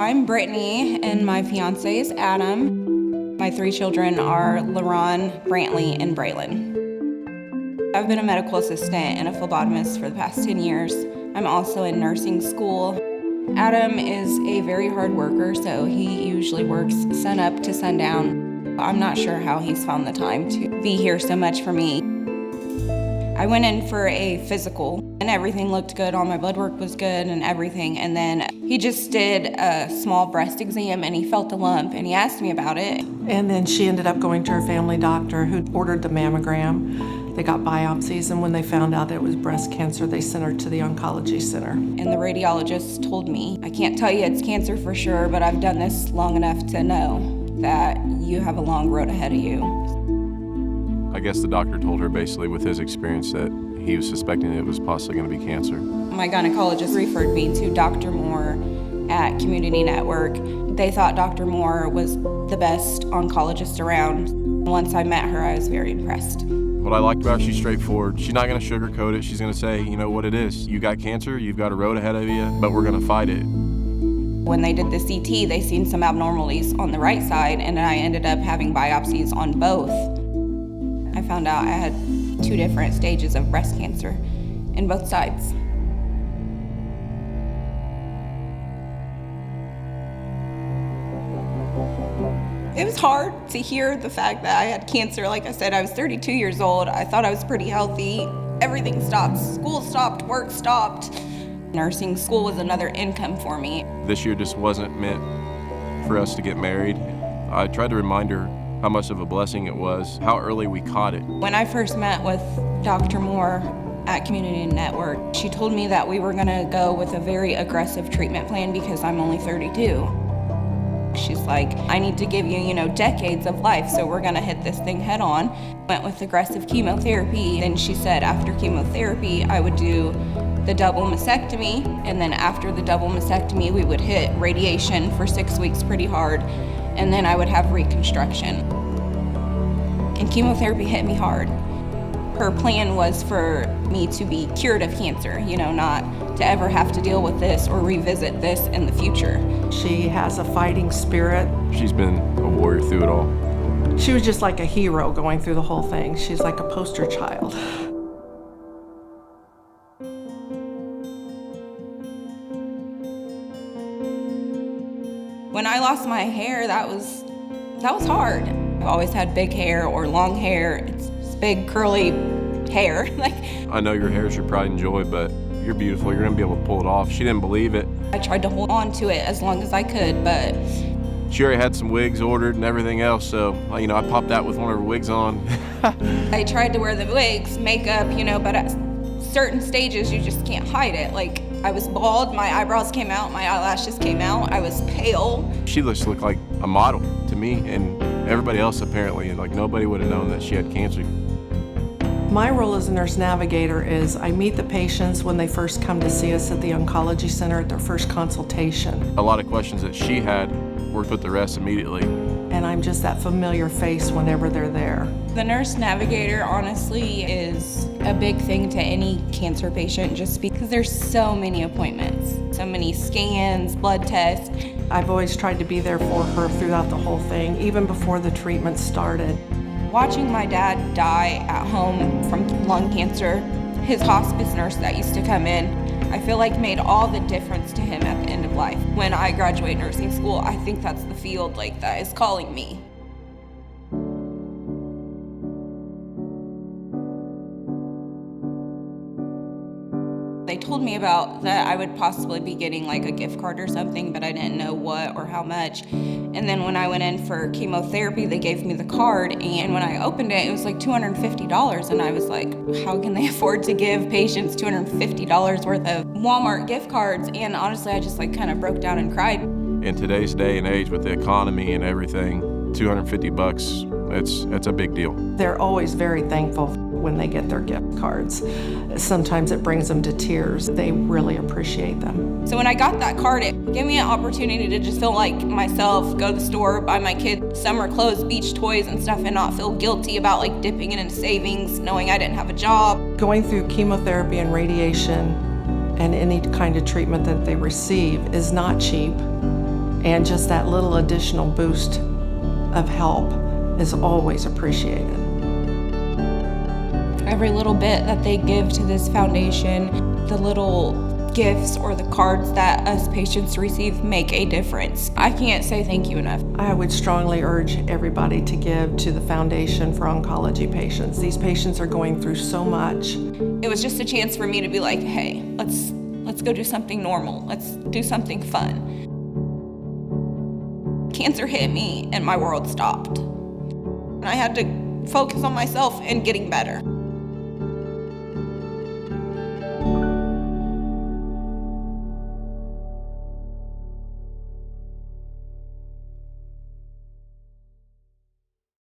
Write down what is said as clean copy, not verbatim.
I'm Brittany, and my fiance is Adam. My 3 children are LaRon, Brantley, and Braylon. I've been a medical assistant and a phlebotomist for the past 10 years. I'm also in nursing school. Adam is a very hard worker, so he usually works sun up to sundown. I'm not sure how he's found the time to be here so much for me. I went in for a physical and everything looked good. All my blood work was good and everything. And then he just did a small breast exam and he felt a lump and he asked me about it. And then she ended up going to her family doctor who ordered the mammogram. They got biopsies, and when they found out that it was breast cancer, they sent her to the Oncology Center. And the radiologist told me, I can't tell you it's cancer for sure, but I've done this long enough to know that you have a long road ahead of you. I guess the doctor told her basically with his experience that he was suspecting it was possibly going to be cancer. My gynecologist referred me to Dr. Moore at Community Network. They thought Dr. Moore was the best oncologist around. Once I met her, I was very impressed. What I liked about her, she's straightforward. She's not going to sugarcoat it. She's going to say, you know what it is. You got cancer, you've got a road ahead of you, but we're going to fight it. When they did the CT, they seen some abnormalities on the right side, and I ended up having biopsies on both. I found out I had 2 different stages of breast cancer in both sides. It was hard to hear the fact that I had cancer. Like I said, I was 32 years old. I thought I was pretty healthy. Everything stopped. School stopped, work stopped. Nursing school was another income for me. This year just wasn't meant for us to get married. I tried to remind her how much of a blessing it was, how early we caught it. When I first met with Dr. Moore at Community Network, she told me that we were gonna go with a very aggressive treatment plan because I'm only 32. She's like, I need to give you, decades of life, so we're gonna hit this thing head on. Went with aggressive chemotherapy. Then she said after chemotherapy, I would do the double mastectomy, and then after the double mastectomy, we would hit radiation for 6 weeks pretty hard, and then I would have reconstruction. And chemotherapy hit me hard. Her plan was for me to be cured of cancer, not to ever have to deal with this or revisit this in the future. She has a fighting spirit. She's been a warrior through it all. She was just like a hero going through the whole thing. She's like a poster child. When I lost my hair, that was hard. I've always had big hair or long hair. It's big curly hair. I know your hair is your pride and joy, but you're beautiful. You're gonna be able to pull it off. She didn't believe it. I tried to hold on to it as long as I could, but she already had some wigs ordered and everything else, so I popped out with one of her wigs on. I tried to wear the wigs, makeup, but at certain stages you just can't hide it. I was bald, my eyebrows came out, my eyelashes came out, I was pale. She just looked like a model to me and everybody else apparently, and nobody would have known that she had cancer. My role as a nurse navigator is I meet the patients when they first come to see us at the Oncology Center at their first consultation. A lot of questions that she had worked with the rest immediately. And I'm just that familiar face whenever they're there. The nurse navigator honestly is a big thing to any cancer patient just because there's so many appointments, so many scans, blood tests. I've always tried to be there for her throughout the whole thing, even before the treatment started. Watching my dad die at home from lung cancer, his hospice nurse that used to come in, I feel like made all the difference to him at the end of life. When I graduate nursing school, I think that's the field that is calling me. They told me about that I would possibly be getting a gift card or something, but I didn't know what or how much. And then when I went in for chemotherapy, they gave me the card, and when I opened it, it was $250, and I was like, how can they afford to give patients $250 worth of Walmart gift cards? And honestly, I just kind of broke down and cried. In today's day and age with the economy and everything, $250, it's a big deal. They're always very thankful when they get their gift cards. Sometimes it brings them to tears. They really appreciate them. So when I got that card, it gave me an opportunity to just feel like myself, go to the store, buy my kids summer clothes, beach toys and stuff, and not feel guilty about dipping it into savings, knowing I didn't have a job. Going through chemotherapy and radiation and any kind of treatment that they receive is not cheap. And just that little additional boost of help is always appreciated. Every little bit that they give to this foundation, the little gifts or the cards that us patients receive make a difference. I can't say thank you enough. I would strongly urge everybody to give to the Foundation for Oncology Patients. These patients are going through so much. It was just a chance for me to be like, hey, let's go do something normal. Let's do something fun. Cancer hit me and my world stopped. And I had to focus on myself and getting better.